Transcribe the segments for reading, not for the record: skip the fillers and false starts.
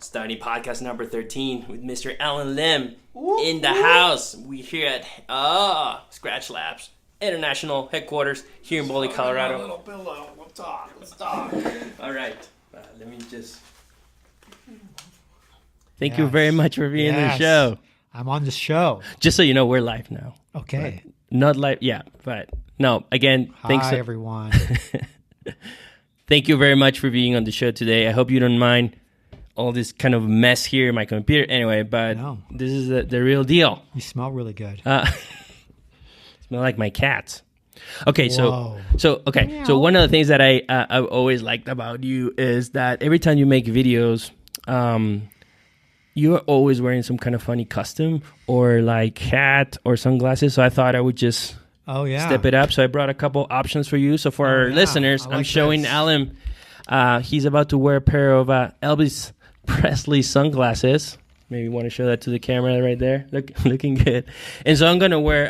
Starting podcast number 13 with Mr. Allen Lim in the house. We here at Skratch Labs, international headquarters here in Boulder, Colorado. Little pillow. Let's talk. All right. Let me just... Thank you very much for being on the show. I'm on the show. Just so you know, we're live now. Okay. But not live, but no, again, thanks. Hi, everyone. Thank you very much for being on the show today. I hope you don't mind all this kind of mess here in my computer. Anyway, but this is the real deal. You smell really good. Smell like my cats. Okay, so one of the things that I've always liked about you is that every time you make videos, you're always wearing some kind of funny costume or like hat or sunglasses. So I thought I would just step it up. So I brought a couple options for you. So for our listeners, I'm showing Allen. He's about to wear a pair of Elvis Presley sunglasses. Maybe you want to show that to the camera right there. Looking good. And so I'm going to wear,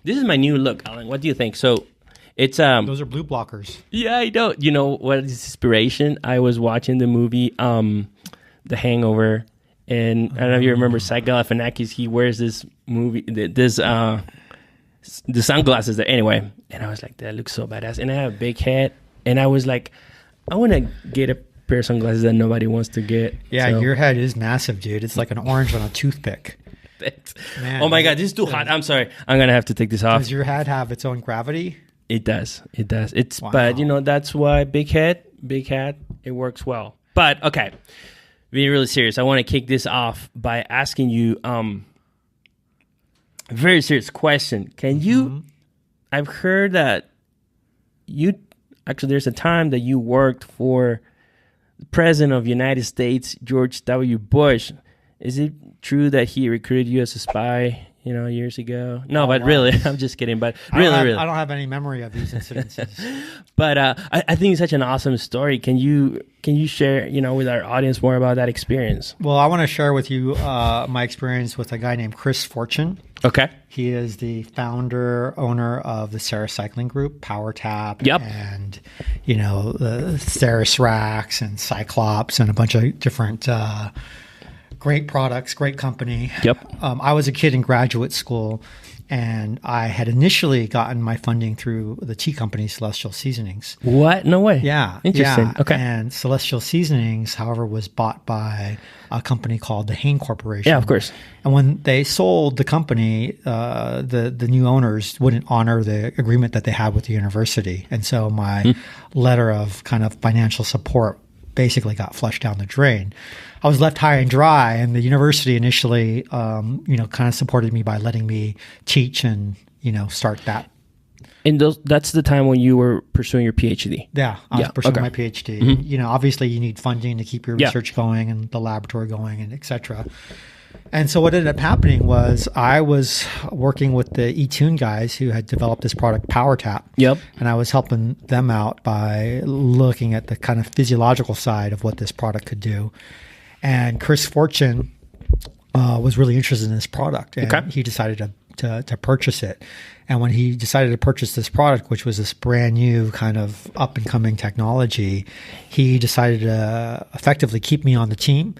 this is my new look, Allen. What do you think? So it's... those are blue blockers. Yeah, I know. You know what is inspiration? I was watching the movie The Hangover. And I don't know if you remember Zach Galifianakis. He wears this the sunglasses there. Anyway, and I was like, that looks so badass. And I have a big head. And I was like, I want to get a pair of sunglasses that nobody wants to get. Yeah, so. Your head is massive, dude. It's like an orange on a toothpick. Man, oh my God, this is too hot. I'm sorry. I'm going to have to take this off. Does your head have its own gravity? It does. It's But, that's why big hat, it works well. But, okay, being really serious, I want to kick this off by asking you a very serious question. Can you, I've heard that there's a time that you worked for the President of the United States, George W. Bush. Is it true that he recruited you as a spy, years ago? No, but really, I'm just kidding. But really, I don't have any memory of these incidences. But I think it's such an awesome story. Can you share, with our audience more about that experience? Well, I want to share with you my experience with a guy named Chris Fortune. Okay. He is the owner of the Ceres Cycling Group, PowerTap, and the Ceres Racks and Cyclops and a bunch of different great products, great company. Yep. I was a kid in graduate school, and I had initially gotten my funding through the tea company Celestial Seasonings. What? No way. Yeah. Interesting. Yeah. Okay. And Celestial Seasonings, however, was bought by a company called the Hain Corporation. Yeah, of course. And when they sold the company, the new owners wouldn't honor the agreement that they had with the university. And so my letter of kind of financial support basically got flushed down the drain. I was left high and dry, and the university initially, kind of supported me by letting me teach and, start that. And that's the time when you were pursuing your PhD? Yeah, I was pursuing my PhD. Mm-hmm. Obviously you need funding to keep your research going and the laboratory going and et cetera. And so what ended up happening was I was working with the eTune guys who had developed this product, PowerTap. Yep. And I was helping them out by looking at the kind of physiological side of what this product could do. And Chris Fortune was really interested in this product, and he decided to purchase it. And when he decided to purchase this product, which was this brand new kind of up and coming technology, he decided to effectively keep me on the team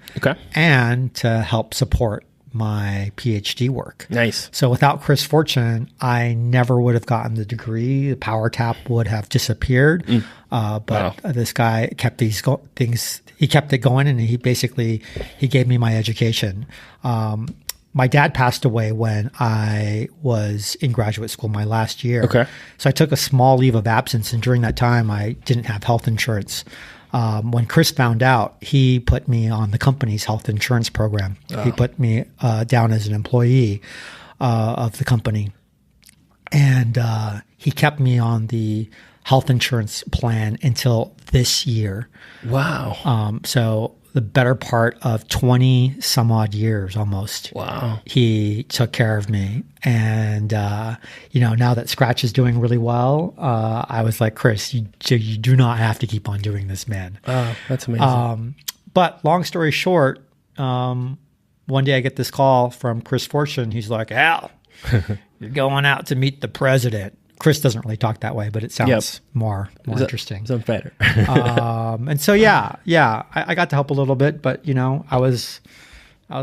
and to help support my PhD work. Nice. So without Chris Fortune, I never would have gotten the degree. The PowerTap would have disappeared. But this guy kept these things. He kept it going, and he gave me my education. My dad passed away when I was in graduate school, my last year. Okay. So I took a small leave of absence, and during that time, I didn't have health insurance. When Chris found out, he put me on the company's health insurance program. He put me down as an employee of the company. And he kept me on the health insurance plan until this year. Wow. So the better part of 20 some odd years almost. Wow. He took care of me. And, now that Skratch is doing really well, I was like, Chris, you do not have to keep on doing this, man. Oh, that's amazing. But long story short, one day I get this call from Chris Fortune. He's like, Al, you're going out to meet the president. Chris doesn't really talk that way, but it sounds more interesting. Sounds better. And so, I got to help a little bit, but I was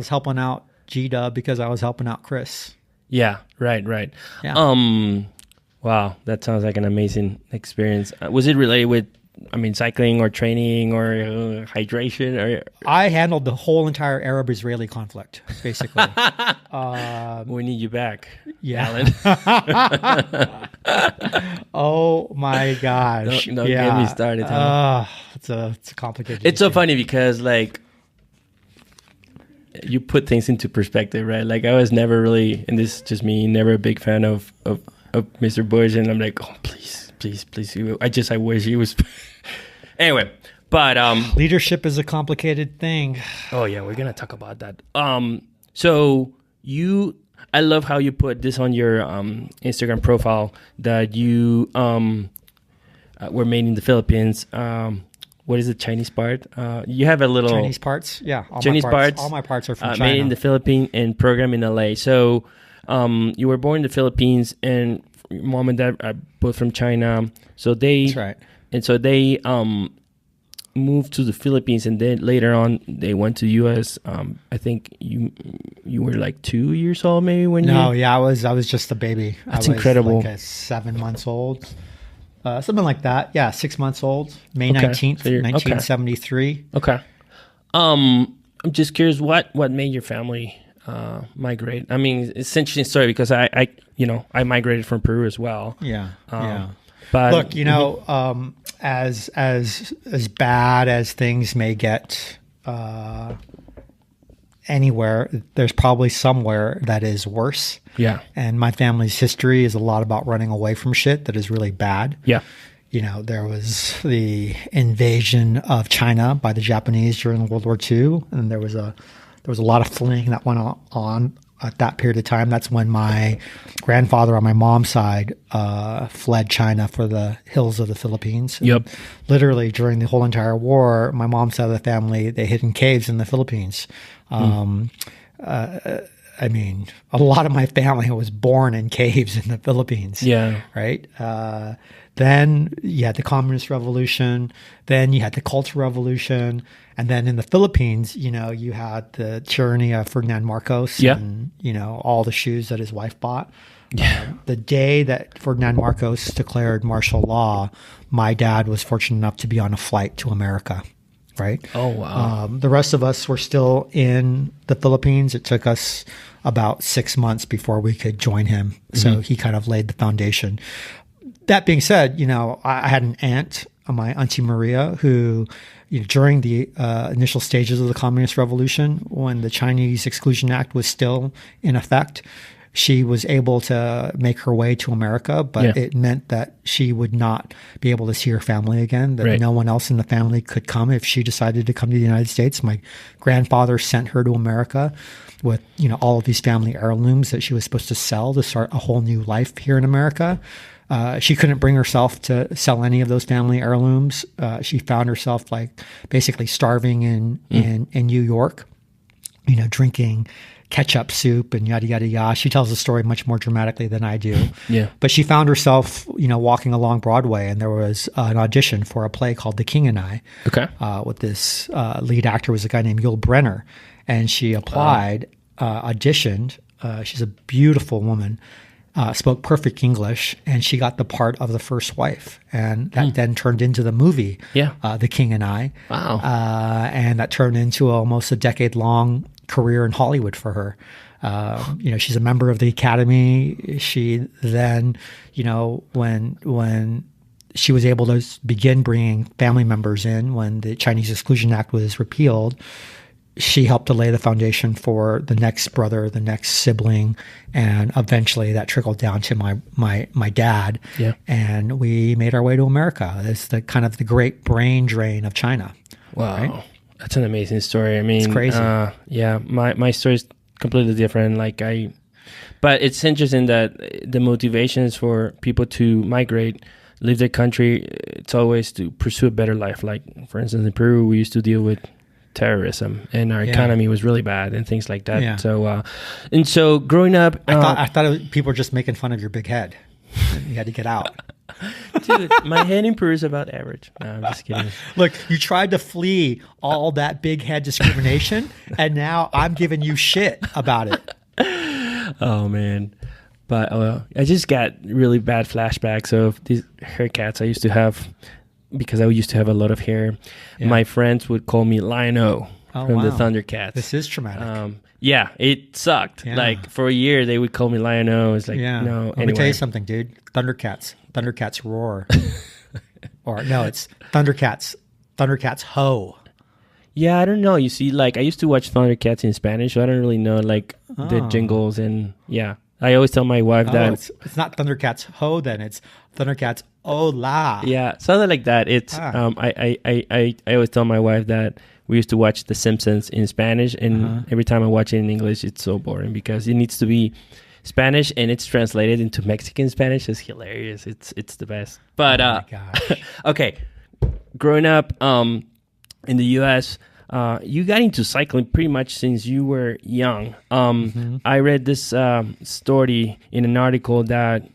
helping out G-Dub because I was helping out Chris. Yeah, right. Yeah. Wow, that sounds like an amazing experience. Was it related with, cycling or training or hydration? Or I handled the whole entire Arab-Israeli conflict, basically. We need you back, Allen. Oh my gosh! Don't get me started. It's a complicated. It's so funny because you put things into perspective, right? Like I was never really, and this is just me, never a big fan of Mr. Bush, and I'm like, oh please. I wish he was. Anyway, but leadership is a complicated thing. Oh yeah, we're gonna talk about that. So I love how you put this on your Instagram profile that you were made in the Philippines. What is the Chinese part? You have a little Chinese parts. Yeah, Chinese parts. All my parts are from China. Made in the Philippines and programmed in LA. So you were born in the Philippines, and your mom and dad are both from China. So that's right. And so they moved to the Philippines, and then later on they went to the U.S. I think you were like 2 years old, maybe when I was just a baby. That's incredible. Like 7 months old, something like that. Yeah, 6 months old. May 19th, 1973. Okay. I'm just curious, what made your family migrate? It's an interesting story because I migrated from Peru as well. Yeah. But look, as bad as things may get anywhere, there's probably somewhere that is worse. Yeah. And my family's history is a lot about running away from shit that is really bad. Yeah. There was the invasion of China by the Japanese during World War II, and there was a lot of fleeing that went on at that period of time. That's when my grandfather on my mom's side fled China for the hills of the Philippines. Yep. Literally during the whole entire war, my mom's side of the family, they hid in caves in the Philippines. A lot of my family was born in caves in the Philippines. Yeah. Right? Then you had the Communist Revolution. Then you had the Cultural Revolution. And then in the Philippines, you had the tyranny of Ferdinand Marcos and, all the shoes that his wife bought. Yeah. The day that Ferdinand Marcos declared martial law, my dad was fortunate enough to be on a flight to America. Right? Oh, wow. The rest of us were still in the Philippines. It took us about 6 months before we could join him. Mm-hmm. So he kind of laid the foundation. That being said, I had an aunt, my Auntie Maria, who during the initial stages of the Communist Revolution, when the Chinese Exclusion Act was still in effect, she was able to make her way to America, but it meant that she would not be able to see her family again, that no one else in the family could come if she decided to come to the United States. My grandfather sent her to America with, all of these family heirlooms that she was supposed to sell to start a whole new life here in America. She couldn't bring herself to sell any of those family heirlooms. She found herself basically starving in New York, drinking ketchup soup and yada, yada, yada. She tells the story much more dramatically than I do. Yeah. But she found herself, walking along Broadway, and there was an audition for a play called The King and I. Okay. With this lead actor was a guy named Yul Brenner. And she applied, auditioned. She's a beautiful woman. Spoke perfect English, and she got the part of the first wife, and that then turned into the movie, The King and I. Wow! And that turned into almost a decade-long career in Hollywood for her. She's a member of the Academy. She then, when she was able to begin bringing family members in when the Chinese Exclusion Act was repealed, she helped to lay the foundation for the next brother, the next sibling, and eventually that trickled down to my dad. Yeah. And we made our way to America. It's the kind of the great brain drain of China. Wow. Right? That's an amazing story. It's crazy. My story is completely different. But it's interesting that the motivations for people to migrate, leave their country, it's always to pursue a better life. Like, for instance, in Peru, we used to deal with terrorism, and our economy was really bad and things like that. So growing up, I thought people were just making fun of your big head. You had to get out. Dude, my head in Peru is about average. No, I'm just kidding. Look, you tried to flee all that big head discrimination, and now I'm giving you shit about it. Oh, man. But I just got really bad flashbacks of these haircuts I used to have because I used to have a lot of hair. Yeah. My friends would call me Lion-O from the Thundercats. This is traumatic. Yeah, it sucked. Yeah. Like for a year, they would call me Lion-O. It's like, no. Let me tell you something, dude. Thundercats roar. Or no, it's Thundercats ho. Yeah, I don't know. You see, like I used to watch Thundercats in Spanish, so I don't really know like the jingles and yeah. I always tell my wife that it's not Thundercats ho, then it's Thundercats hola. Yeah, something like that. It's I always tell my wife that we used to watch The Simpsons in Spanish, and every time I watch it in English, it's so boring because it needs to be Spanish and it's translated into Mexican Spanish. It's hilarious. It's the best. But my gosh. Okay, growing up in the U.S. You got into cycling pretty much since you were young. I read this story in an article that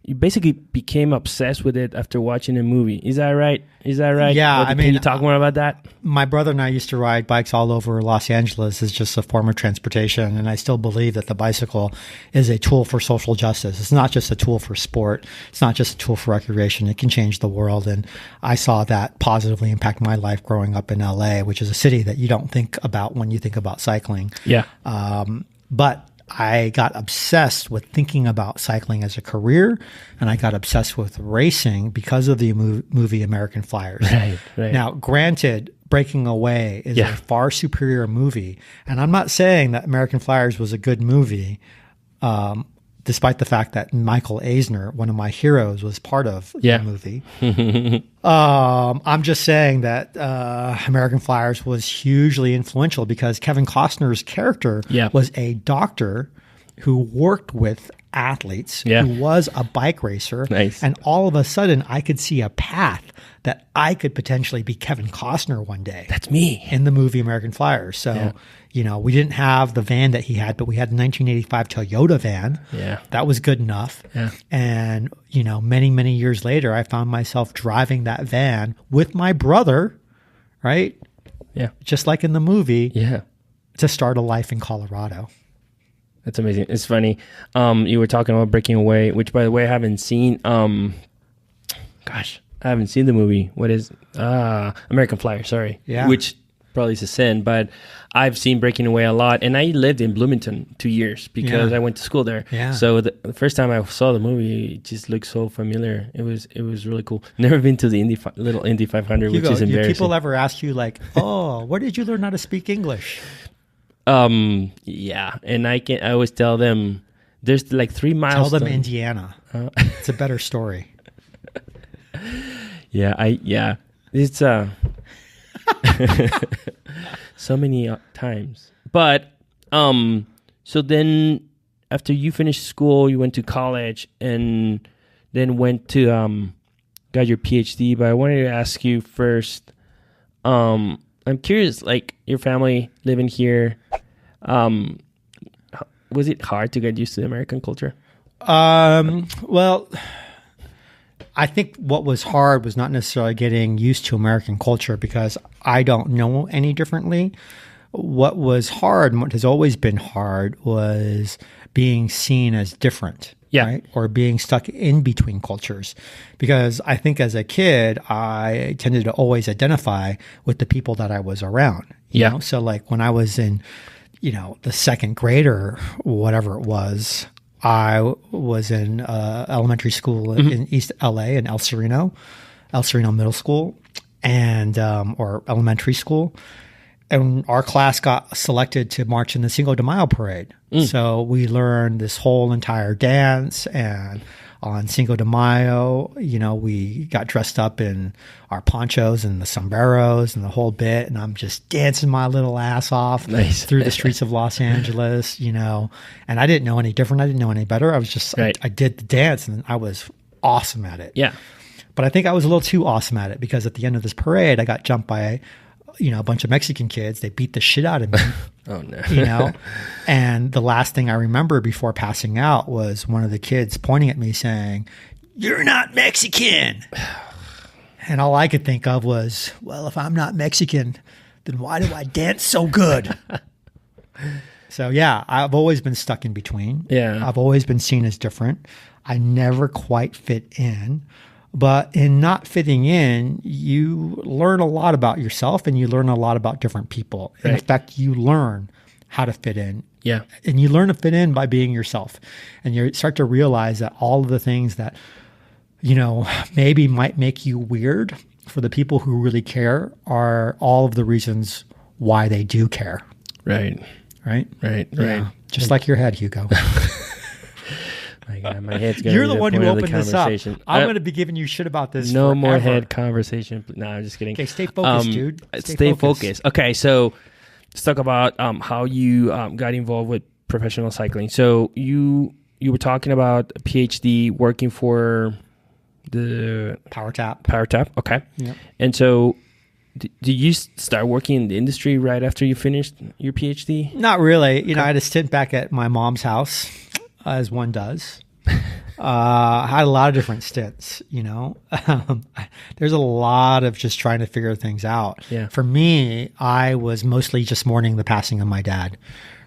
you basically became obsessed with it after watching a movie. Is that right? Yeah. Can you talk more about that? My brother and I used to ride bikes all over Los Angeles as just a form of transportation. And I still believe that the bicycle is a tool for social justice. It's not just a tool for sport. It's not just a tool for recreation. It can change the world. And I saw that positively impact my life growing up in LA, which is a city that you don't think about when you think about cycling. Yeah. But I got obsessed with thinking about cycling as a career, and I got obsessed with racing because of the movie American Flyers. Right. Now, granted, Breaking Away is a far superior movie, and I'm not saying that American Flyers was a good movie, despite the fact that Michael Eisner, one of my heroes, was part of the movie. I'm just saying that American Flyers was hugely influential because Kevin Costner's character was a doctor who worked with athletes, who was a bike racer. Nice. And all of a sudden, I could see a path that I could potentially be Kevin Costner one day. That's me. In the movie American Flyers. So, we didn't have the van that he had, but we had the 1985 Toyota van. Yeah. That was good enough. Yeah. And, many, many years later, I found myself driving that van with my brother, right? Yeah. Just like in the movie. Yeah. To start a life in Colorado. That's amazing. It's funny. You were talking about Breaking Away, which, by the way, I haven't seen. I haven't seen the movie. What is American Flyer? Sorry. Yeah. Which probably is a sin, but I've seen Breaking Away a lot, and I lived in Bloomington 2 years because I went to school there. Yeah. So the first time I saw the movie, it just looked so familiar. It was really cool. Never been to the little Indy 500, which is embarrassing. People ever ask you like, "Oh, where did you learn how to speak English?" Yeah, and I always tell them there's like 3 miles. Tell them Indiana. It's a better story. It's so many times. But so then after you finished school, you went to college and then went to got your PhD. But I wanted to ask you first. I'm curious, like your family living here. Was it hard to get used to the American culture? Well, I think what was hard was not necessarily getting used to American culture because I don't know any differently. What was hard, and what has always been hard, was being seen as different. Right? Or being stuck in between cultures. Because I think as a kid, I tended to always identify with the people that I was around. You know? So like when I was in, the second grade or whatever it was, I was in elementary school in East LA in El Sereno Middle School and or elementary school. And our class got selected to march in the Cinco de Mayo parade. So we learned this whole entire dance. And on Cinco de Mayo, we got dressed up in our ponchos and the sombreros and the whole bit. And I'm just dancing my little ass off through the streets of Los Angeles, And I didn't know any different. I didn't know any better. I was just, I did the dance and I was awesome at it. Yeah. But I think I was a little too awesome at it because at the end of this parade, I got jumped by a bunch of Mexican kids. They beat the shit out of me. Oh, no. And the last thing I remember before passing out was one of the kids pointing at me saying, "You're not Mexican." And all I could think of was, well, if I'm not Mexican, then why do I dance so good? So, yeah, I've always been stuck in between. Yeah. I've always been seen as different. I never quite fit in. But in not fitting in, you learn a lot about yourself and you learn a lot about different people. Right. In fact, you learn how to fit in. Yeah. And you learn to fit in by being yourself. And you start to realize that all of the things that, maybe might make you weird, for the people who really care, are all of the reasons why they do care. Right. Right? Right. Yeah. Just like your head, Hugo. My God, my head's going You're the one who opened this up. I'm going to be giving you shit about this No forever. more head conversation. No, I'm just kidding. Okay, stay focused, dude. Stay focused. Okay, so let's talk about how you got involved with professional cycling. So you were talking about a PhD working for the Power Tap. Okay. Yeah. And so did you start working in the industry right after you finished your PhD? Not really. Okay. I had a stint back at my mom's house, as one does. I had a lot of different stints, There's a lot of just trying to figure things out. Yeah. For me, I was mostly just mourning the passing of my dad,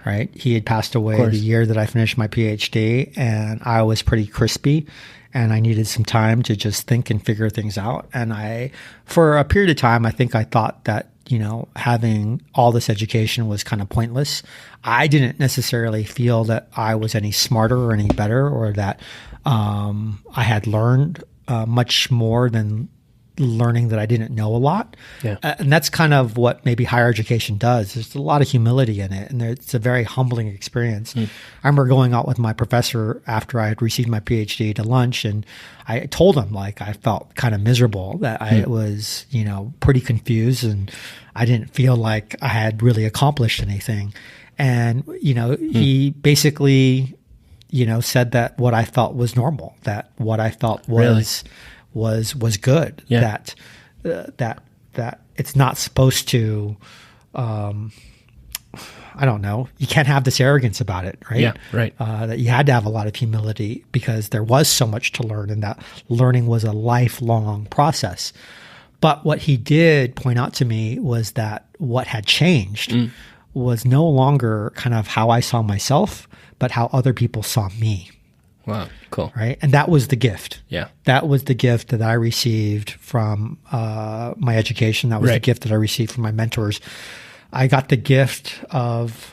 right? He had passed away the year that I finished my PhD, and I was pretty crispy, and I needed some time to just think and figure things out. And for a period of time, I think I thought that, having all this education was kind of pointless. I didn't necessarily feel that I was any smarter or any better, or that I had learned much more than learning that I didn't know a lot. Yeah. And that's kind of what maybe higher education does. There's a lot of humility in it, and it's a very humbling experience. I remember going out with my professor after I had received my PhD to lunch, and I told him I felt kind of miserable, that I was, pretty confused, and I didn't feel like I had really accomplished anything. And, he basically, said that what I felt was normal, that what I felt was good. Yeah. That it's not supposed to, I don't know, you can't have this arrogance about it, right? Yeah, right. That you had to have a lot of humility because there was so much to learn, and that learning was a lifelong process. But what he did point out to me was that what had changed was no longer kind of how I saw myself, but how other people saw me. Wow, cool. Right? And that was the gift. Yeah. That was the gift that I received from my education. That was the gift that I received from my mentors. I got the gift of,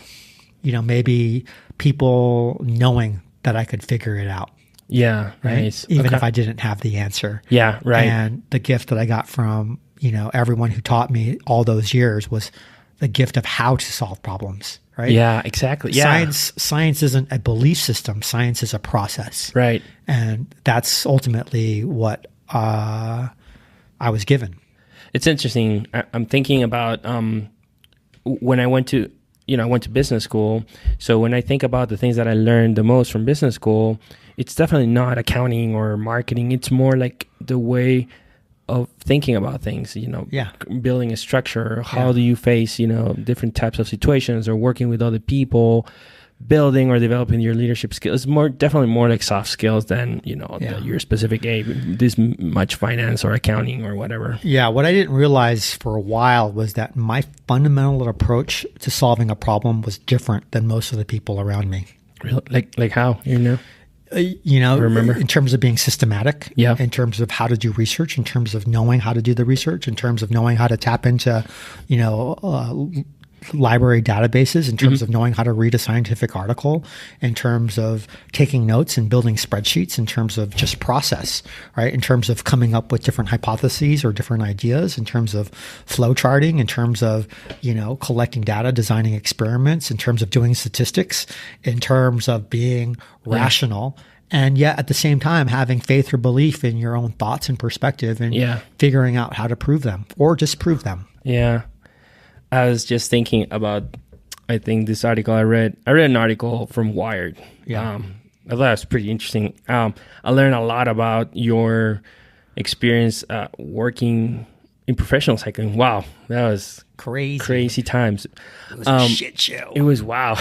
maybe people knowing that I could figure it out. Yeah, right. Nice. Even if I didn't have the answer. Yeah, right. And the gift that I got from, everyone who taught me all those years was the gift of how to solve problems. Right? Yeah, exactly. Yeah. Science isn't a belief system. Science is a process. Right. And that's ultimately what I was given. It's interesting. I'm thinking about when I went to business school. So when I think about the things that I learned the most from business school, it's definitely not accounting or marketing. It's more like the way of thinking about things, building a structure. How do you face, different types of situations, or working with other people, building or developing your leadership skills. Definitely more like soft skills than, your specific, this much finance or accounting or whatever. Yeah. What I didn't realize for a while was that my fundamental approach to solving a problem was different than most of the people around me. Really? Like how, remember, in terms of being systematic, yeah, in terms of how to do research, in terms of knowing how to do the research, in terms of knowing how to tap into, library databases, in terms of knowing how to read a scientific article, in terms of taking notes and building spreadsheets, in terms of just process, right? In terms of coming up with different hypotheses or different ideas, in terms of flow charting, in terms of, collecting data, designing experiments, in terms of doing statistics, in terms of being rational, and yet at the same time having faith or belief in your own thoughts and perspective, and figuring out how to prove them or disprove them. Yeah. I was just thinking about, I think this article I read an article from Wired. Yeah. I thought it was pretty interesting. I learned a lot about your experience working in professional cycling. Wow, that was crazy times. It was a shit show. It was wow.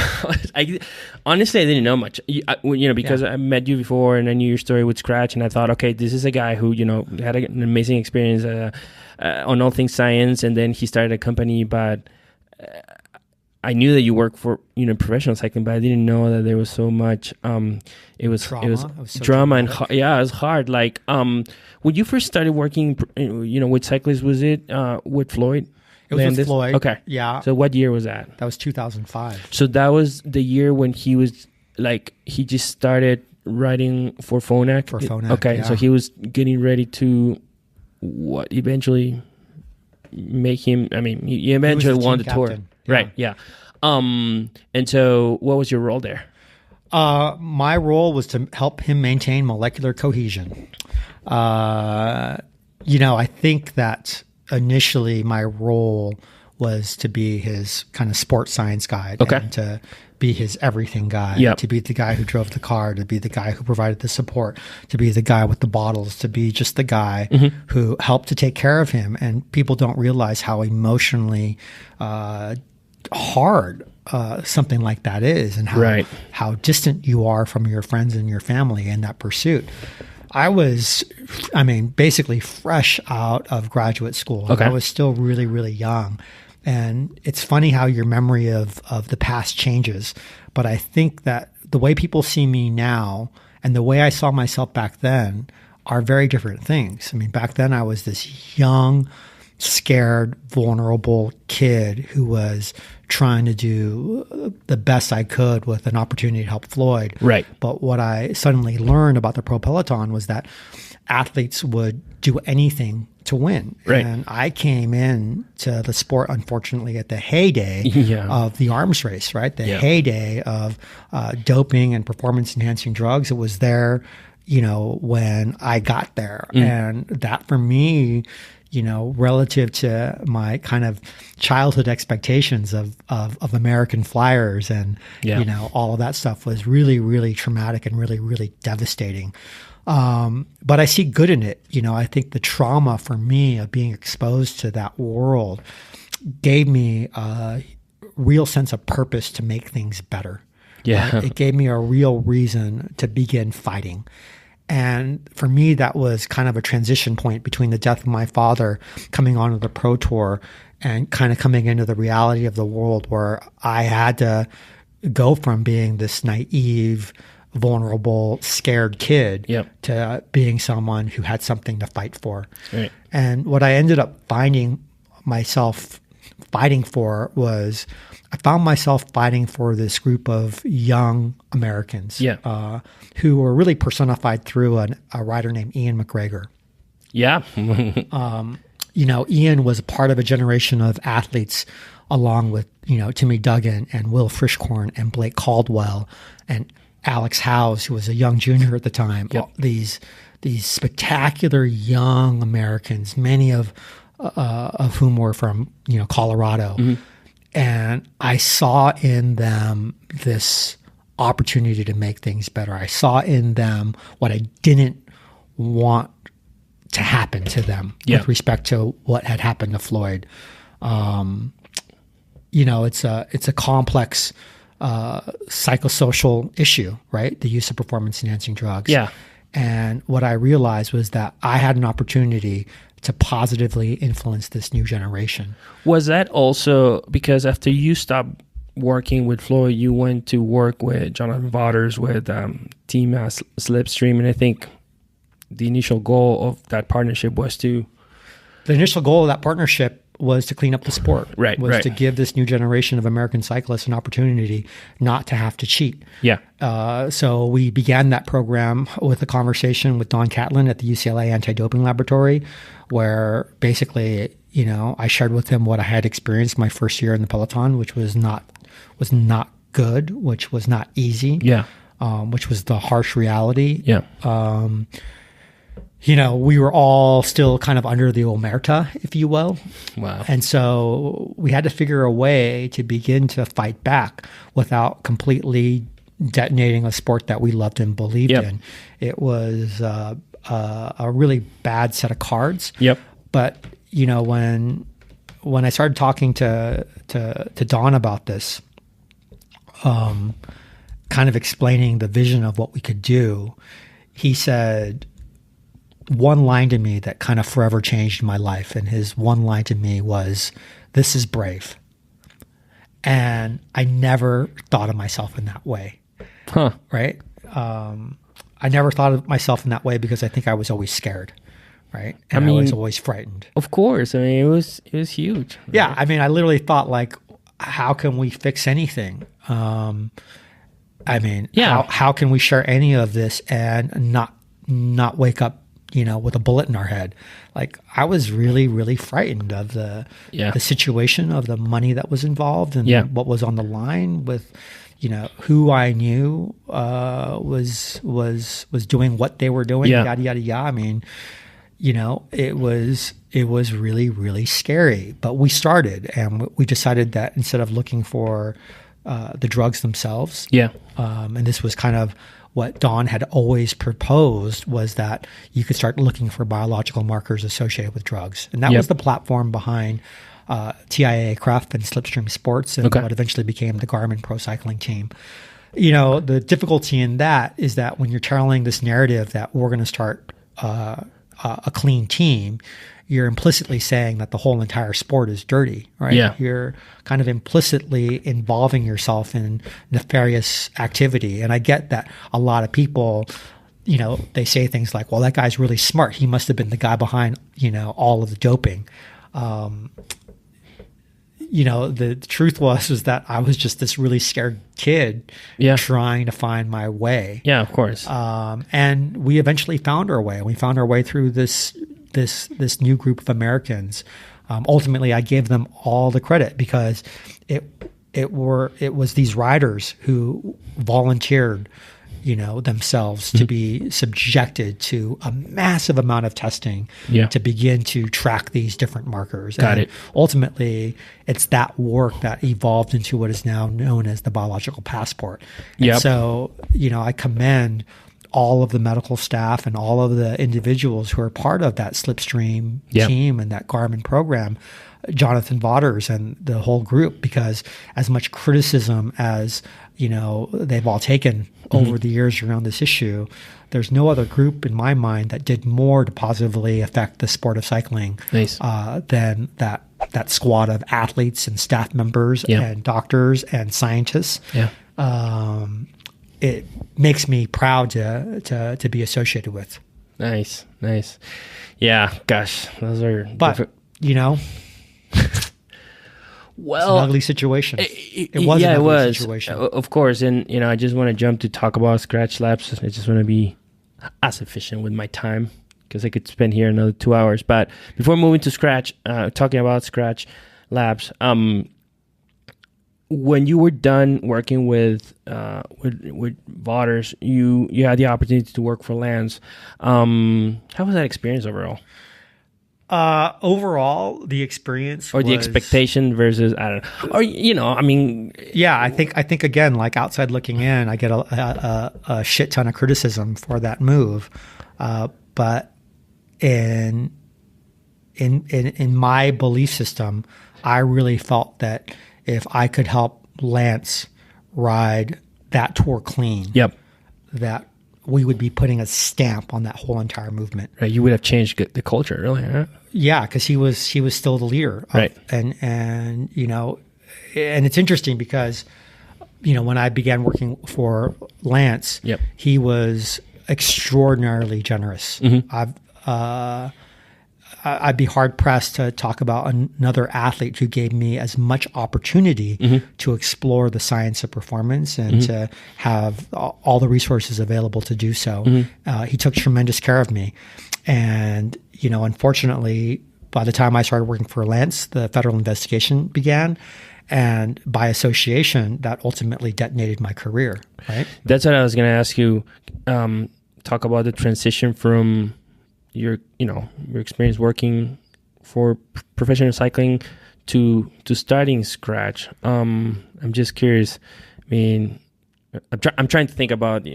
Honestly, I didn't know much. Because I met you before and I knew your story with Skratch, and I thought, okay, this is a guy who had an amazing experience on all things science, and then he started a company. But I knew that you work for professional cycling, but I didn't know that there was so much. It was drama. It was so drama and it was hard. Like when you first started working, with cyclists, was it with Floyd? It was Landis? with Floyd. Okay, yeah. So what year was that? That was 2005. So that was the year when he was he just started writing for Phonak. For Phonak. Okay, yeah. so he was getting ready to eventually make him. I mean, he eventually won the tour. Yeah. Right, yeah. And so what was your role there? My role was to help him maintain molecular cohesion. I think that initially my role was to be his kind of sports science guide, and to be his everything guy, to be the guy who drove the car, to be the guy who provided the support, to be the guy with the bottles, to be just the guy who helped to take care of him. And people don't realize how emotionally hard something like that is, and how distant you are from your friends and your family in that pursuit. I was, basically fresh out of graduate school. I was still really, really young. And it's funny how your memory of the past changes. But I think that the way people see me now and the way I saw myself back then are very different things. Back then I was this young, scared, vulnerable kid who was trying to do the best I could with an opportunity to help Floyd. Right. But what I suddenly learned about the pro peloton was that athletes would do anything to win. Right. And I came in to the sport, unfortunately, at the heyday of the arms race, right? The heyday of doping and performance enhancing drugs. It was there, when I got there. And that for me, relative to my kind of childhood expectations of American flyers and, all of that stuff was really, really traumatic and really, really devastating. But I see good in it. I think the trauma for me of being exposed to that world gave me a real sense of purpose to make things better. Yeah. It gave me a real reason to begin fighting. And for me, that was kind of a transition point between the death of my father, coming onto the pro tour, and kind of coming into the reality of the world where I had to go from being this naive, vulnerable, scared kid to being someone who had something to fight for. Right. And what I ended up finding myself fighting for was I found myself fighting for this group of young Americans who were really personified through a writer named Ian McGregor. Yeah. Ian was a part of a generation of athletes along with, Timmy Duggan and Will Frischkorn and Blake Caldwell and Alex Howes, who was a young junior at the time. These spectacular young Americans, many of whom were from, Colorado. And I saw in them this opportunity to make things better. I saw in them what I didn't want to happen to them with respect to what had happened to Floyd. It's a complex psychosocial issue, right? The use of performance enhancing drugs. Yeah. And what I realized was that I had an opportunity to positively influence this new generation. Was that also because after you stopped working with Floyd, you went to work with Jonathan Waters with Team Slipstream, and I think the initial goal of that partnership was to... The initial goal of that partnership was to clean up the sport. Was to give this new generation of American cyclists an opportunity not to have to cheat. Yeah. So we began that program with a conversation with Don Catlin at the UCLA Anti-Doping Laboratory, where basically, I shared with him what I had experienced my first year in the peloton, which was not good, which was not easy. Yeah. Which was the harsh reality. Yeah. We were all still kind of under the omerta, if you will. Wow. And so we had to figure a way to begin to fight back without completely detonating a sport that we loved and believed in. It was a really bad set of cards. Yep. But, when I started talking to Don about this, kind of explaining the vision of what we could do, he said one line to me that kind of forever changed my life. And his one line to me was, "This is brave." And I never thought of myself in that way. Huh. Right? I never thought of myself in that way because I think I was always scared. Right? And I was always frightened. Of course. I mean, it was huge. Right? Yeah. I mean, I literally thought, like, how can we fix anything? How can we share any of this and not wake up, with a bullet in our head? Like, I was really, really frightened of the situation, of the money that was involved and what was on the line with, who I knew was doing what they were doing, yada, yada, yada. I mean, it was really, really scary. But we started, and we decided that instead of looking for the drugs themselves, and this was kind of what Don had always proposed, was that you could start looking for biological markers associated with drugs. And that was the platform behind TIA Craft and Slipstream Sports, and what eventually became the Garmin Pro Cycling Team. The difficulty in that is that when you're telling this narrative that we're going to start a clean team, you're implicitly saying that the whole entire sport is dirty, right? Yeah. You're kind of implicitly involving yourself in nefarious activity. And I get that a lot of people, they say things like, well, that guy's really smart. He must have been the guy behind, all of the doping. The truth was that I was just this really scared kid trying to find my way. Yeah, of course. And we eventually found our way. We found our way through this new group of Americans. Ultimately, I gave them all the credit because it was these riders who volunteered, themselves to be subjected to a massive amount of testing to begin to track these different markers. Got it. Ultimately, it's that work that evolved into what is now known as the biological passport. And so, I commend all of the medical staff and all of the individuals who are part of that Slipstream team and that Garmin program, Jonathan Vaughters and the whole group, because as much criticism as they've all taken over the years around this issue, there's no other group in my mind that did more to positively affect the sport of cycling than that squad of athletes and staff members and doctors and scientists. It makes me proud to be associated with. Nice. Yeah, gosh, those are. But well, it's an ugly situation. It was an ugly situation. Of course. And I just want to jump to talk about Skratch Labs. I just want to be as efficient with my time because I could spend here another 2 hours. But before moving to Skratch, talking about Skratch Labs, when you were done working with Vaughters, you had the opportunity to work for Lance. How was that experience overall? Overall, the experience or the expectation versus, I don't know, or yeah, I think again, like outside looking in, I get a shit ton of criticism for that move, but in my belief system, I really felt that if I could help Lance ride that tour clean, that we would be putting a stamp on that whole entire movement. Right, you would have changed the culture, really, huh? Yeah, because he was still the leader, right? And and it's interesting because when I began working for Lance, he was extraordinarily generous. I'd be hard pressed to talk about another athlete who gave me as much opportunity to explore the science of performance and to have all the resources available to do so. He took tremendous care of me. And, unfortunately, by the time I started working for Lance, the federal investigation began. And by association, that ultimately detonated my career, right? That's what I was going to ask you. Talk about the transition from your experience working for professional cycling to starting Skratch. I'm just curious. I mean, I'm trying to think about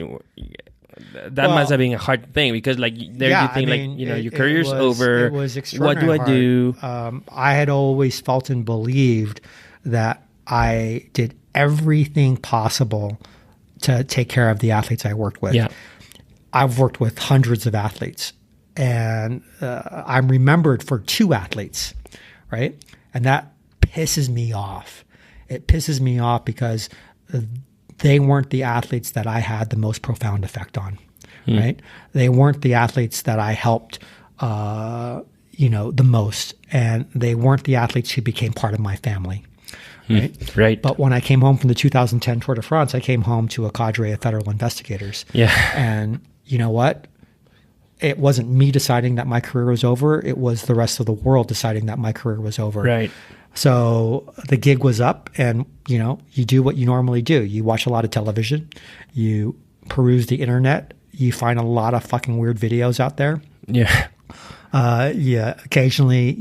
that must have been a hard thing because like there you think your career's over. It was extraordinary. What do I do? I had always felt and believed that I did everything possible to take care of the athletes I worked with. Yeah. I've worked with hundreds of athletes, and I'm remembered for 2 athletes, right? And that pisses me off. It pisses me off because they weren't the athletes that I had the most profound effect on, right? They weren't the athletes that I helped, the most, and they weren't the athletes who became part of my family. Right. Right. But when I came home from the 2010 Tour de France, I came home to a cadre of federal investigators. Yeah. And you know what? It wasn't me deciding that my career was over. It was the rest of the world deciding that my career was over. Right. So the gig was up, and you do what you normally do. You watch a lot of television, you peruse the internet, you find a lot of fucking weird videos out there. Yeah. Yeah. Occasionally,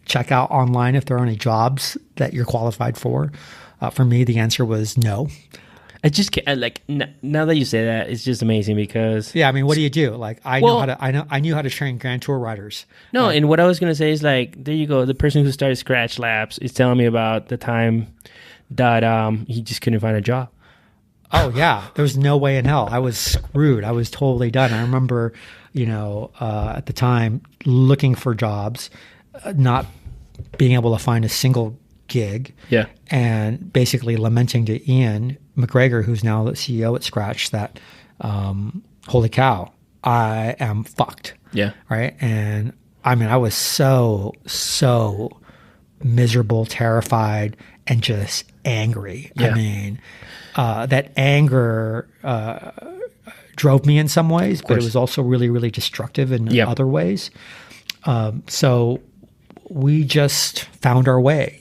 check out online if there are any jobs that you're qualified for. For me, the answer was no. I just can't, now that you say that, it's just amazing because I mean, what do you do? Like I knew how to train Grand Tour riders. No, and what I was gonna say is like, there you go. The person who started Skratch Labs is telling me about the time that he just couldn't find a job. Oh yeah, there was no way in hell. I was screwed. I was totally done. I remember, at the time looking for jobs, not being able to find a single gig. Yeah. And basically lamenting to Ian McGregor, who's now the CEO at Skratch, that holy cow, I am fucked. Yeah. Right. And I mean, I was so miserable, terrified, and just angry. Yeah. I mean, that anger drove me in some ways, but it was also really, really destructive in other ways. So we just found our way,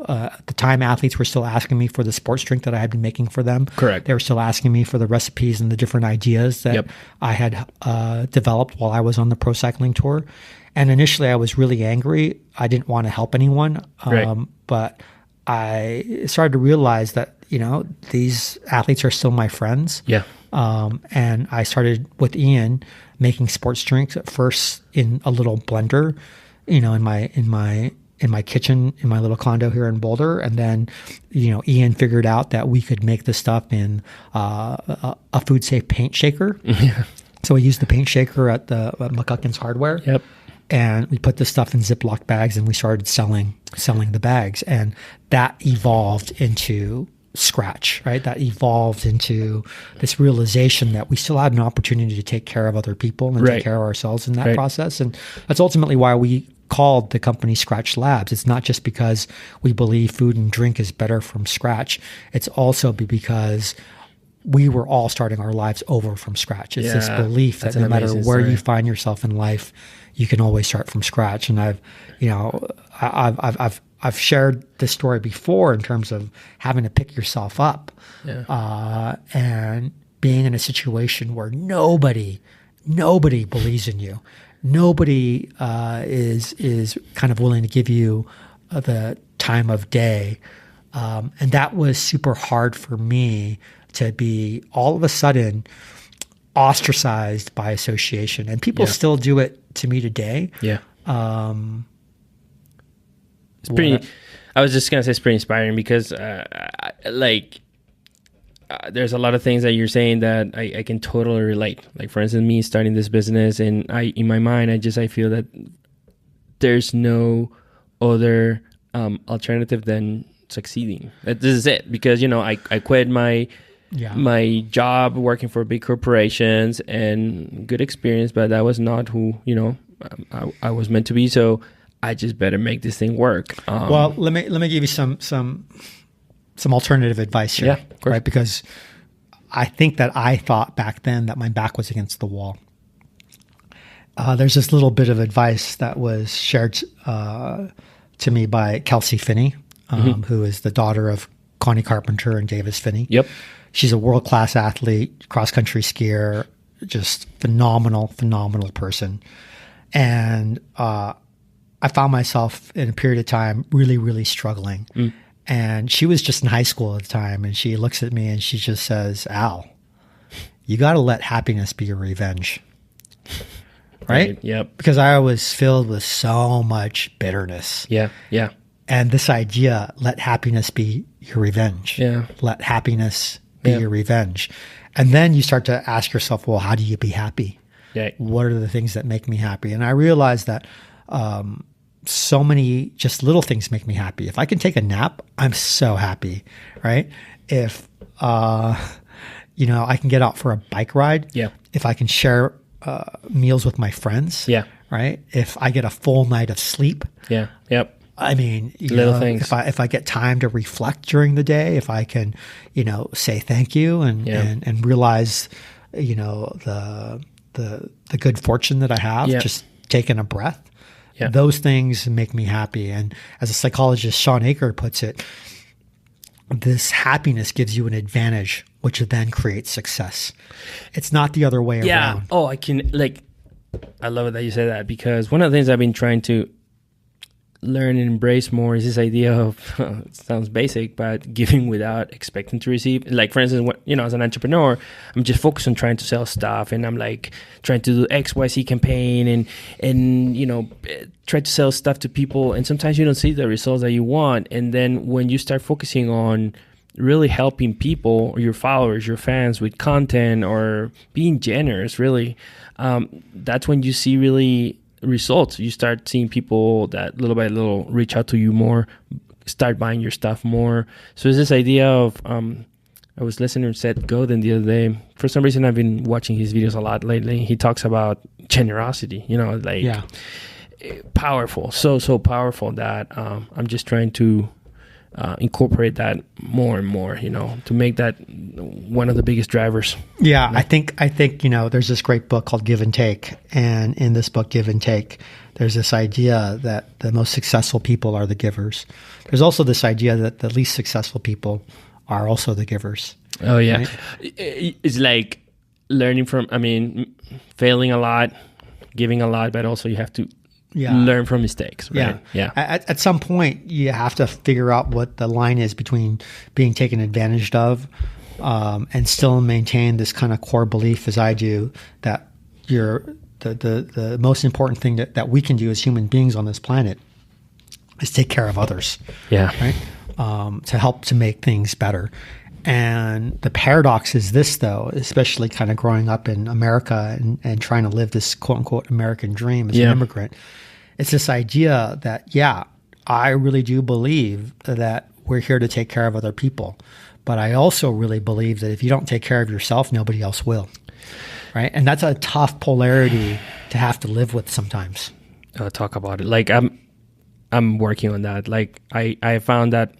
At the time, athletes were still asking me for the sports drink that I had been making for them. Correct. They were still asking me for the recipes and the different ideas that I had developed while I was on the pro cycling tour. And initially, I was really angry. I didn't want to help anyone. But I started to realize that, these athletes are still my friends. Yeah. And I started with Ian making sports drinks at first in a little blender, in my kitchen in my little condo here in Boulder, and then Ian figured out that we could make this stuff in a food safe paint shaker. Yeah. So we used the paint shaker at McCucken's Hardware. Yep. And we put this stuff in Ziploc bags, and we started selling the bags, and that evolved into Skratch, right? That evolved into this realization that we still had an opportunity to take care of other people and take care of ourselves in that process. And that's ultimately why we called the company Skratch Labs. It's not just because we believe food and drink is better from scratch. It's also because we were all starting our lives over from scratch. It's this belief that no matter where you find yourself in life, you can always start from scratch. And I've shared this story before in terms of having to pick yourself up and being in a situation where nobody believes in you. Nobody is kind of willing to give you the time of day. And that was super hard for me to be all of a sudden ostracized by association. And people still do it to me today. Yeah. It's pretty, I was just going to say it's pretty inspiring because there's a lot of things that you're saying that I can totally relate. Like for instance, me starting this business, and in my mind, I feel that there's no other alternative than succeeding. This is it, because I quit my job working for big corporations, and good experience, but that was not who I was meant to be. So I just better make this thing work. Well, let me give you some alternative advice here, right? Because I think that I thought back then that my back was against the wall. There's this little bit of advice that was shared to me by Kelsey Finney, who is the daughter of Connie Carpenter and Davis Finney. Yep. She's a world-class athlete, cross-country skier, just phenomenal person. And I found myself in a period of time really, really struggling. And she was just in high school at the time, and she looks at me and she just says, "Al, you got to let happiness be your revenge. Right? Yep. Because I was filled with so much bitterness. Yeah. And this idea, let happiness be your revenge. Yeah. Let happiness be your revenge. And then you start to ask yourself, well, how do you be happy? Yeah. What are the things that make me happy? And I realized that so many just little things make me happy. If I can take a nap, I'm so happy, right? If, I can get out for a bike ride. Yeah. If I can share meals with my friends. Yeah. Right. If I get a full night of sleep. Yeah. Yep. I mean, little things. If I get time to reflect during the day, if I can, say thank you and realize, the good fortune that I have, just taking a breath, those things make me happy. And as a psychologist, Sean Aker puts it, this happiness gives you an advantage, which then creates success. It's not the other way around. Oh, I love it that you say that, because one of the things I've been trying to learn and embrace more is this idea of, it sounds basic, but giving without expecting to receive. Like, for instance, as an entrepreneur, I'm just focused on trying to sell stuff, and I'm like trying to do XYZ campaign and try to sell stuff to people. And sometimes you don't see the results that you want. And then when you start focusing on really helping people, or your followers, your fans, with content, or being generous, really, that's when you see really results. You start seeing people that little by little reach out to you more, start buying your stuff more. So it's this idea of I was listening to Seth Godin the other day. For some reason, I've been watching his videos a lot lately. He talks about generosity, powerful, so powerful that I'm just trying to incorporate that more and more, to make that one of the biggest drivers. Yeah, I think there's this great book called Give and Take, and in this book, Give and Take, there's this idea that the most successful people are the givers. There's also this idea that the least successful people are also the givers. Oh yeah, right? It's like learning from, failing a lot, giving a lot, but also you have to learn from mistakes, right? Yeah. At some point, you have to figure out what the line is between being taken advantage of and still maintain this kind of core belief, as I do, that the most important thing that we can do as human beings on this planet is take care of others. Yeah. Right? To help to make things better. And the paradox is this, though, especially kind of growing up in America and trying to live this quote unquote American dream as an immigrant. It's this idea that, I really do believe that we're here to take care of other people. But I also really believe that if you don't take care of yourself, nobody else will. Right? And that's a tough polarity to have to live with sometimes. Talk about it. Like, I'm working on that. Like, I found that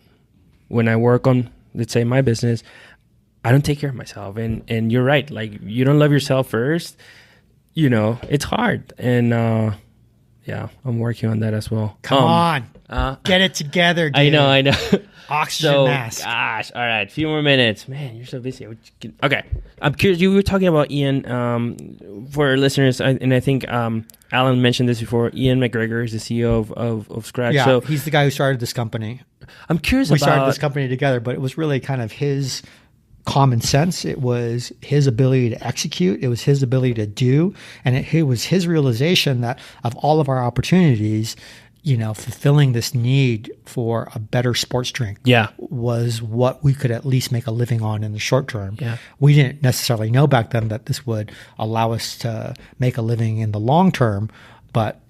when I work on, let's say, my business, I don't take care of myself. And you're right. Like, you don't love yourself first, it's hard. And I'm working on that as well. Come on. Get it together, dude. I know. Oxygen mask. Gosh, all right. A few more minutes. Man, you're so busy. Okay. I'm curious. You were talking about Ian. For our listeners, and I think Alan mentioned this before, Ian McGregor is the CEO of Skratch. Yeah, so he's the guy who started this company. I'm curious We started this company together, but it was really kind of his common sense. It was his ability to execute. It was his ability to do. And it was his realization that of all of our opportunities, fulfilling this need for a better sports drink was what we could at least make a living on in the short term. Yeah. We didn't necessarily know back then that this would allow us to make a living in the long term, but,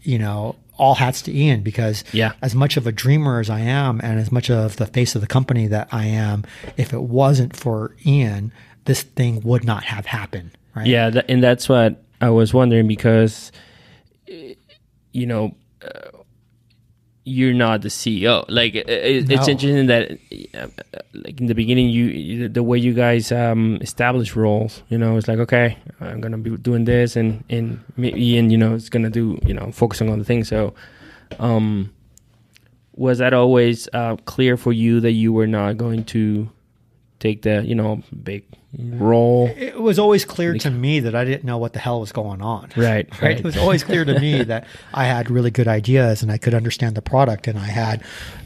all hats to Ian, because as much of a dreamer as I am and as much of the face of the company that I am, if it wasn't for Ian, this thing would not have happened. Right? Yeah. And that's what I was wondering, because, you're not the CEO. Like, it's interesting that, like, in the beginning, the way you guys establish roles, it's like, okay, I'm gonna be doing this, and Ian, is gonna do, focusing on the thing. So, was that always clear for you that you were not going to take the, big role? It was always clear to me that I didn't know what the hell was going on. Right. It was always clear to me that I had really good ideas and I could understand the product, and I had,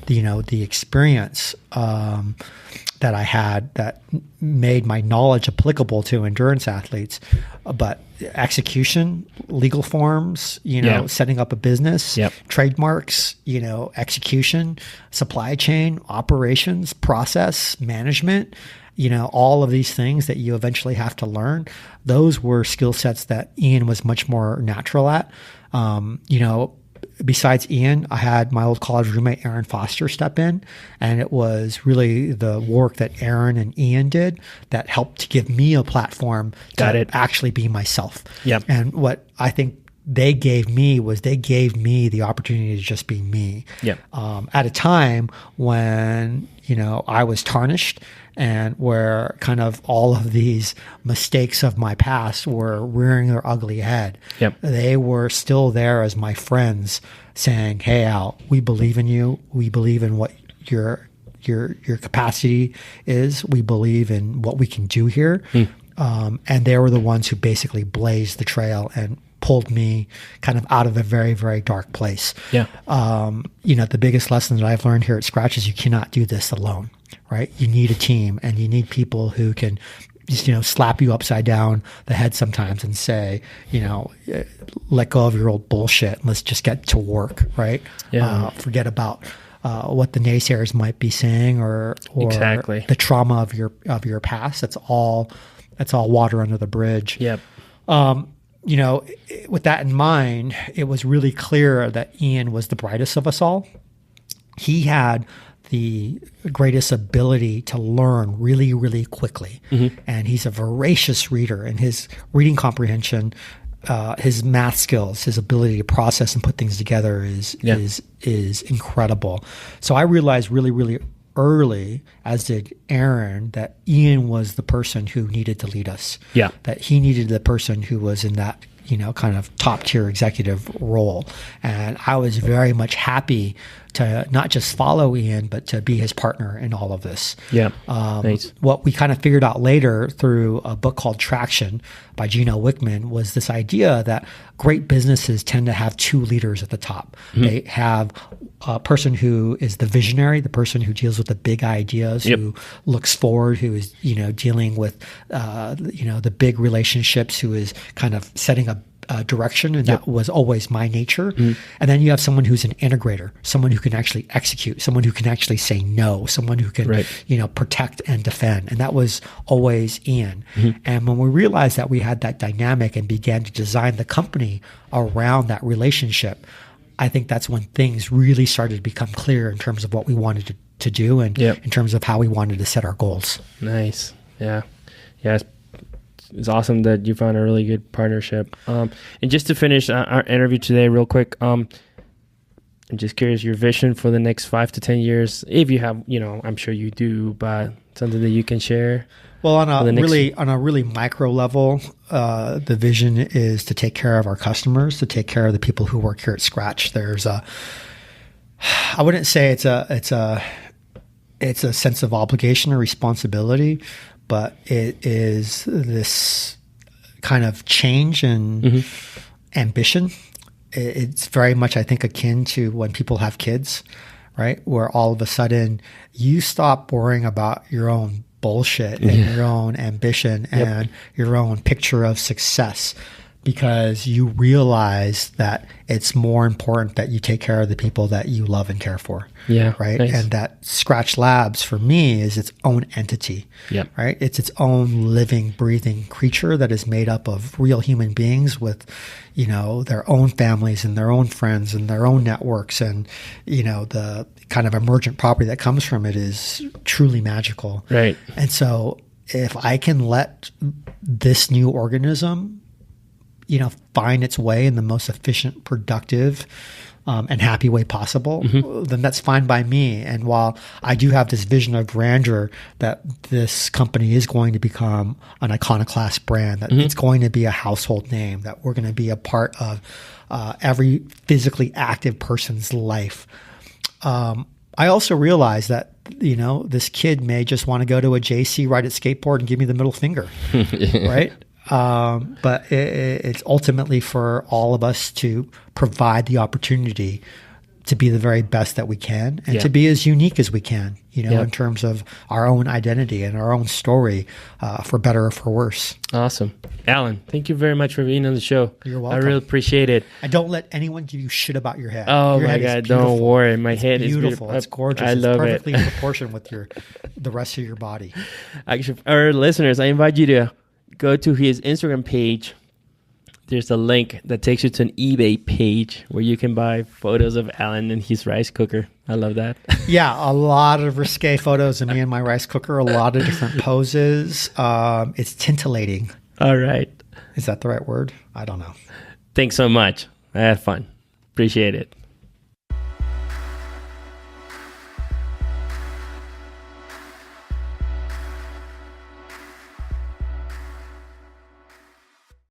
the experience that I had that made my knowledge applicable to endurance athletes. But execution, legal forms, setting up a business, trademarks, execution, supply chain, operations, process, management, all of these things that you eventually have to learn. Those were skill sets that Ian was much more natural at. Besides Ian, I had my old college roommate, Aaron Foster, step in. And it was really the work that Aaron and Ian did that helped to give me a platform to actually be myself. Yep. And what I think they gave me the opportunity to just be me. Yep. At a time when, I was tarnished, and where kind of all of these mistakes of my past were rearing their ugly head. Yep. They were still there as my friends saying, "Hey, Al, we believe in you. We believe in what your capacity is. We believe in what we can do here." And they were the ones who basically blazed the trail and pulled me kind of out of a very, very dark place. Yeah. The biggest lesson that I've learned here at Skratch is you cannot do this alone, right? You need a team, and you need people who can just, slap you upside down the head sometimes and say, let go of your old bullshit and let's just get to work, right? Yeah. Forget about what the naysayers might be saying or exactly. the trauma of your past. That's all water under the bridge. Yep. With that in mind, it was really clear that Ian was the brightest of us all. He had the greatest ability to learn really, really quickly. Mm-hmm. And he's a voracious reader, and his reading comprehension, his math skills, his ability to process and put things together is incredible. So I realized really, really early, as did Aaron, that Ian was the person who needed to lead us. Yeah. That he needed the person who was in that, kind of top tier executive role. And I was very much happy to not just follow Ian, but to be his partner in all of this. Yeah. Nice. What we kind of figured out later through a book called Traction by Gino Wickman was this idea that great businesses tend to have two leaders at the top. Mm-hmm. They have a person who is the visionary, the person who deals with the big ideas, who looks forward, who is, dealing with, the big relationships, who is kind of setting a direction, and that was always my nature. Mm-hmm. And then you have someone who's an integrator, someone who can actually execute, someone who can actually say no, someone who can, protect and defend. And that was always Ian. Mm-hmm. And when we realized that we had that dynamic and began to design the company around that relationship, I think that's when things really started to become clear in terms of what we wanted to do and in terms of how we wanted to set our goals. Nice. Yeah. Yeah. It's awesome that you found a really good partnership. And just to finish our interview today real quick, I'm just curious your vision for the next 5 to 10 years, if you have, I'm sure you do, but something that you can share. Well, on a really micro level, the vision is to take care of our customers, to take care of the people who work here at Skratch. There's I wouldn't say it's a sense of obligation or responsibility, but it is this kind of change and ambition. It's very much, I think, akin to when people have kids, right? Where all of a sudden you stop worrying about your own bullshit and your own ambition and your own picture of success, because you realize that it's more important that you take care of the people that you love and care for. Yeah. Right. Nice. And that Skratch Labs for me is its own entity. Yeah. Right. It's its own living, breathing creature that is made up of real human beings with, their own families and their own friends and their own networks. And, the kind of emergent property that comes from it is truly magical. Right. And so if I can let this new organism, find its way in the most efficient, productive, and happy way possible, then that's fine by me. And while I do have this vision of grandeur that this company is going to become an iconoclast brand, that it's going to be a household name, that we're going to be a part of every physically active person's life, I also realized that, this kid may just want to go to a JC, ride a skateboard, and give me the middle finger, right? But it's ultimately for all of us to provide the opportunity to be the very best that we can and to be as unique as we can, in terms of our own identity and our own story, for better or for worse. Awesome. Allen, thank you very much for being on the show. You're welcome. I really appreciate it. And don't let anyone give you shit about your head. Oh, your my God. Don't worry. My head is beautiful. It's gorgeous. I love it. It's perfectly in proportion with the rest of your body. Actually, our listeners, I invite you to go to his Instagram page. There's a link that takes you to an eBay page where you can buy photos of Allen and his rice cooker. I love that. Yeah, a lot of risque photos of me and my rice cooker, a lot of different poses. It's tintillating. All right. Is that the right word? I don't know. Thanks so much. I had fun. Appreciate it.